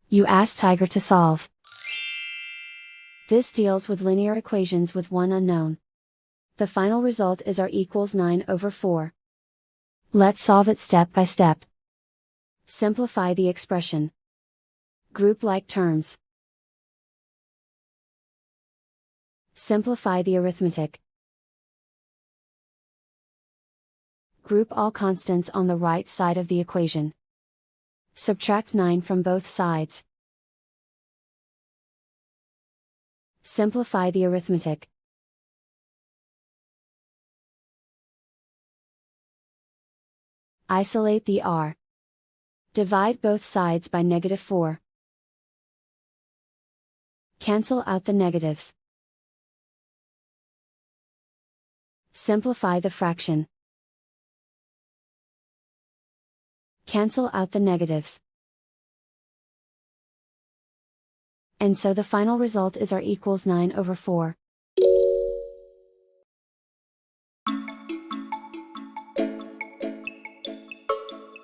You ask Tiger to solve. This deals with linear equations with one unknown. The final result is r equals 9/4. Let's solve it step by step. Simplify the expression. Group like terms. Simplify the arithmetic. Group all constants on the right side of the equation. Subtract 9 from both sides. Simplify the arithmetic. Isolate the r. Divide both sides by -4. Cancel out the negatives. Simplify the fraction. Cancel out the negatives. And so the final result is r equals 9/4.